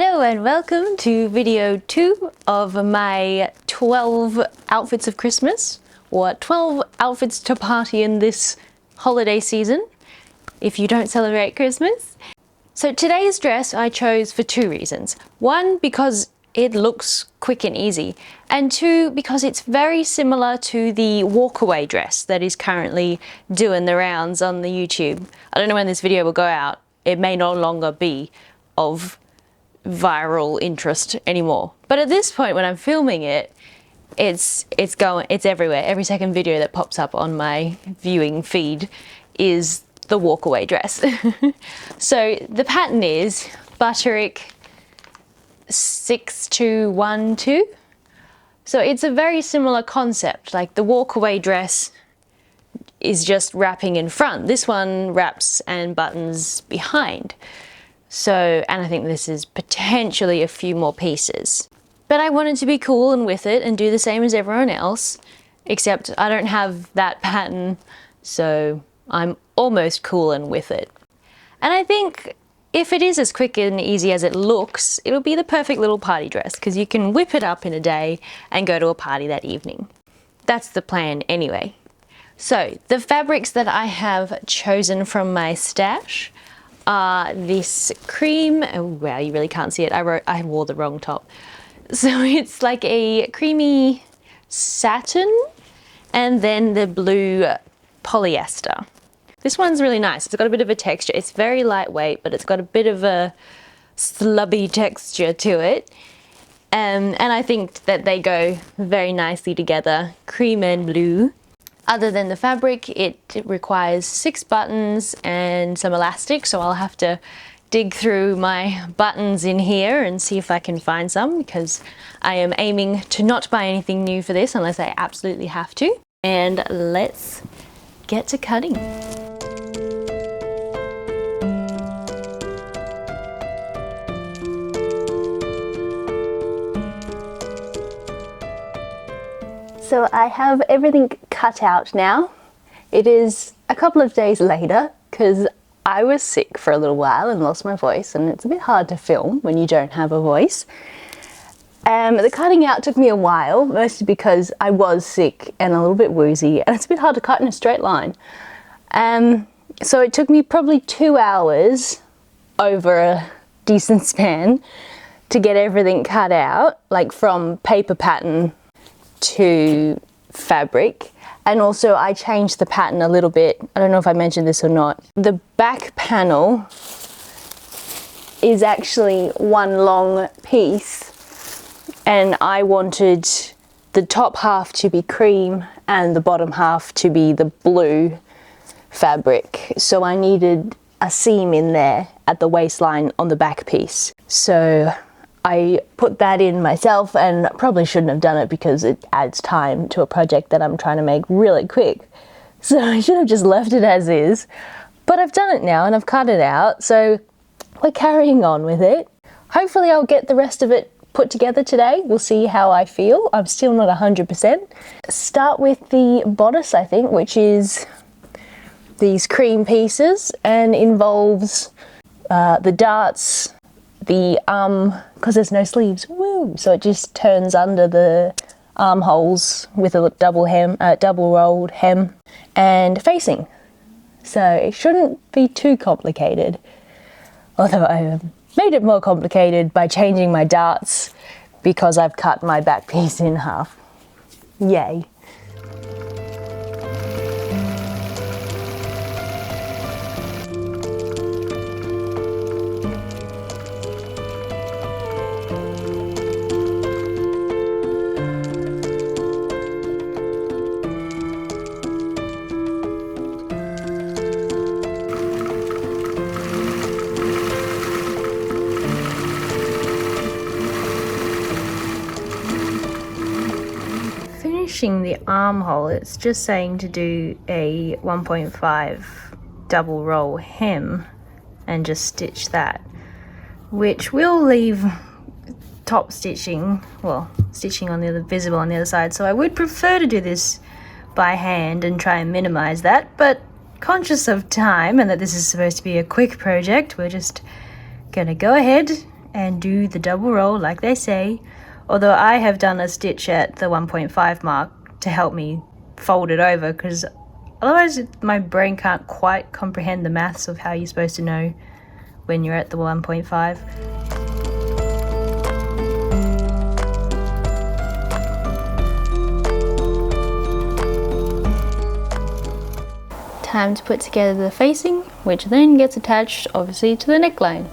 Hello and welcome to video 2 of my 12 outfits of Christmas, or 12 outfits to party in this holiday season if you don't celebrate Christmas. So today's dress I chose for 2 reasons. 1, because it looks quick and easy, and 2, because it's very similar to the Walkaway dress that is currently doing the rounds on the YouTube. I don't know when this video will go out. It may no longer be of viral interest anymore, but at this point when I'm filming it, it's everywhere. Every second video that pops up on my viewing feed is the Walkaway dress. So the pattern is Butterick B6212. So it's a very similar concept. Like the Walkaway dress is just wrapping in front. This one wraps and buttons behind. So, and I think this is potentially a few more pieces. But I wanted to be cool and with it and do the same as everyone else, except I don't have that pattern, so I'm almost cool and with it. And I think if it is as quick and easy as it looks, it'll be the perfect little party dress because you can whip it up in a day and go to a party that evening. That's the plan anyway. So the fabrics that I have chosen from my stash are this cream, oh wow, you really can't see it, I wore the wrong top. So it's like a creamy satin and then the blue polyester. This one's really nice. It's got a bit of a texture. It's very lightweight, but it's got a bit of a slubby texture to it. And I think that they go very nicely together, cream and blue. Other than the fabric, it requires 6 buttons and some elastic, so I'll have to dig through my buttons in here and see if I can find some, because I am aiming to not buy anything new for this unless I absolutely have to. And let's get to cutting. So I have everything cut out now. It is a couple of days later because I was sick for a little while and lost my voice, and it's a bit hard to film when you don't have a voice. The cutting out took me a while, mostly because I was sick and a little bit woozy, and it's a bit hard to cut in a straight line. So it took me probably 2 hours over a decent span to get everything cut out, like from paper pattern to fabric. And also I changed the pattern a little bit. I don't know if I mentioned this or not. The back panel is actually one long piece, and I wanted the top half to be cream and the bottom half to be the blue fabric. So I needed a seam in there at the waistline on the back piece. So I put that in myself, and probably shouldn't have done it because it adds time to a project that I'm trying to make really quick. So I should have just left it as is, but I've done it now and I've cut it out, so we're carrying on with it. Hopefully I'll get the rest of it put together today. We'll see how I feel. I'm still not 100%. Start with the bodice, I think, which is these cream pieces and involves the darts, the because there's no sleeves, woo! So it just turns under the armholes with a double rolled hem and facing. So it shouldn't be too complicated, although I have made it more complicated by changing my darts because I've cut my back piece in half. Yay. The armhole, it's just saying to do a 1.5 double roll hem and just stitch that, which will leave top stitching, well, stitching on the other, visible on the other side. So I would prefer to do this by hand and try and minimize that, but conscious of time and that this is supposed to be a quick project, we're just gonna go ahead and do the double roll like they say, although I have done a stitch at the 1.5 mark to help me fold it over, because otherwise my brain can't quite comprehend the maths of how you're supposed to know when you're at the 1.5. Time to put together the facing, which then gets attached obviously to the neckline.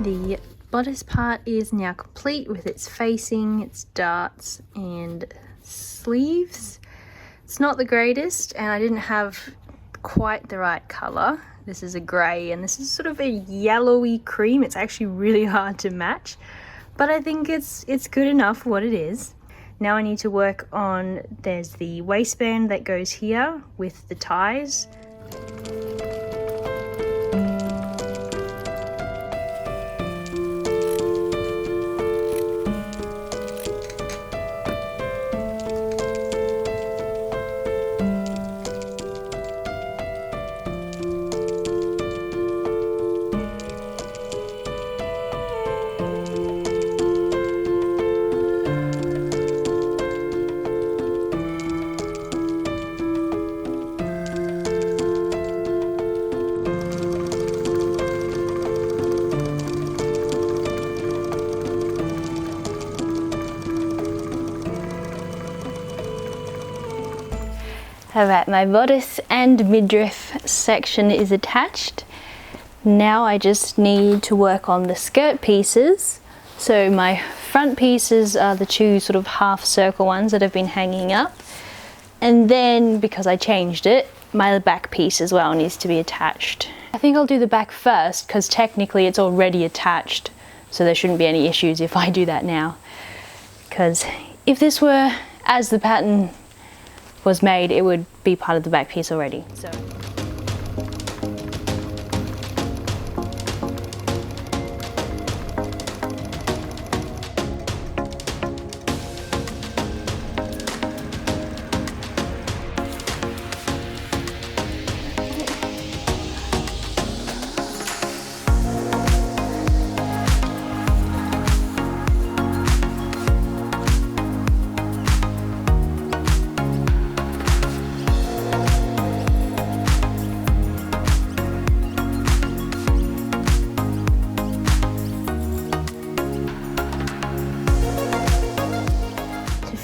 The bodice part is now complete with its facing, its darts and sleeves. It's not the greatest, and I didn't have quite the right colour. This is a grey and this is sort of a yellowy cream. It's actually really hard to match, but I think it's good enough for what it is. Now I need to work on, there's the waistband that goes here with the ties. Alright, my bodice and midriff section is attached. Now I just need to work on the skirt pieces. So my front pieces are the two sort of half circle ones that have been hanging up. And then, because I changed it, my back piece as well needs to be attached. I think I'll do the back first because technically it's already attached. So there shouldn't be any issues if I do that now. Because if this were as the pattern was made, it would be part of the back piece already. So.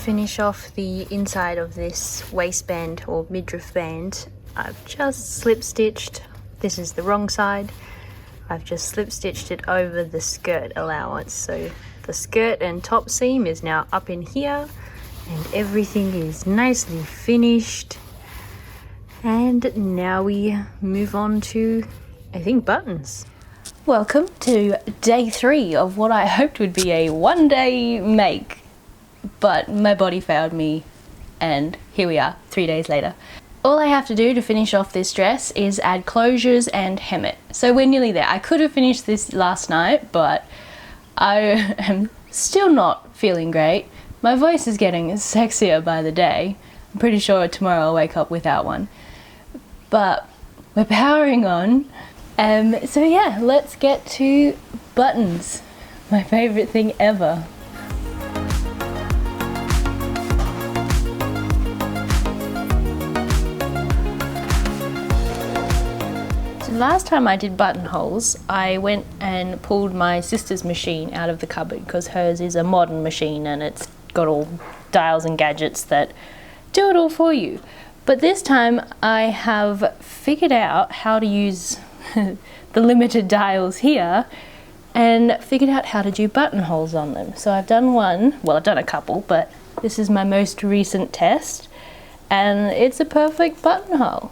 Finish off the inside of this waistband or midriff band, I've just slip stitched, this is the wrong side, I've just slip stitched it over the skirt allowance. So the skirt and top seam is now up in here and everything is nicely finished. And now we move on to, I think, buttons. Welcome to day 3 of what I hoped would be a one-day make. But my body failed me and here we are 3 days later. All I have to do to finish off this dress is add closures and hem it. So we're nearly there. I could have finished this last night, but I am still not feeling great. My voice is getting sexier by the day. I'm pretty sure tomorrow I'll wake up without one. But we're powering on. So yeah, let's get to buttons. My favorite thing ever. Last time I did buttonholes, I went and pulled my sister's machine out of the cupboard because hers is a modern machine and it's got all dials and gadgets that do it all for you. But this time I have figured out how to use the limited dials here and figured out how to do buttonholes on them. So I've done one, well I've done a couple, but this is my most recent test and it's a perfect buttonhole.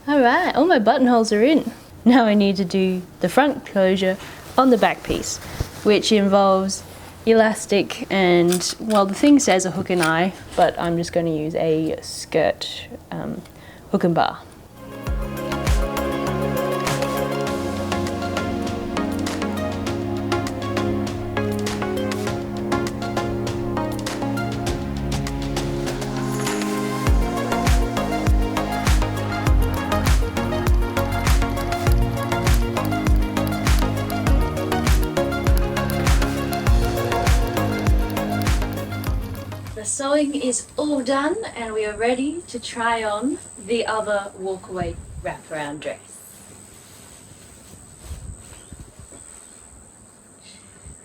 Alright, all my buttonholes are in. Now I need to do the front closure on the back piece, which involves elastic and, well, the thing says a hook and eye, but I'm just going to use a skirt hook and bar. The sewing is all done and we are ready to try on the other Walkaway wraparound dress.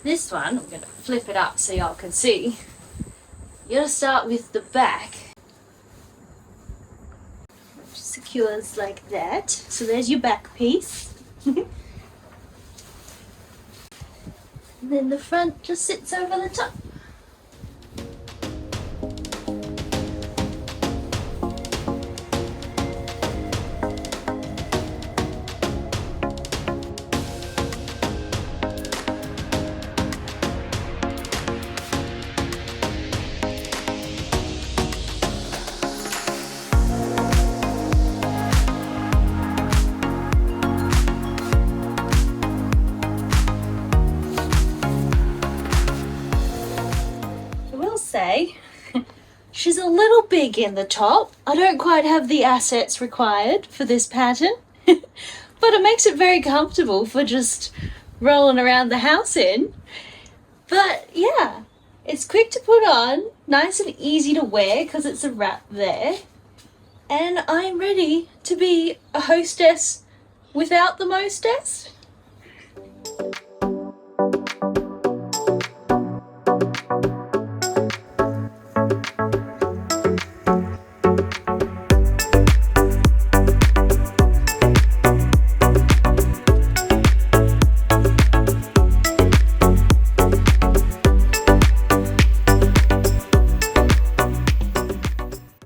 This one, I'm going to flip it up so y'all can see. You're going to start with the back, which secures like that. So there's your back piece. And then the front just sits over the top. Say she's a little big in the top. I don't quite have the assets required for this pattern, but it makes it very comfortable for just rolling around the house in. But yeah, it's quick to put on, nice and easy to wear because it's a wrap there, and I'm ready to be a hostess without the mostess.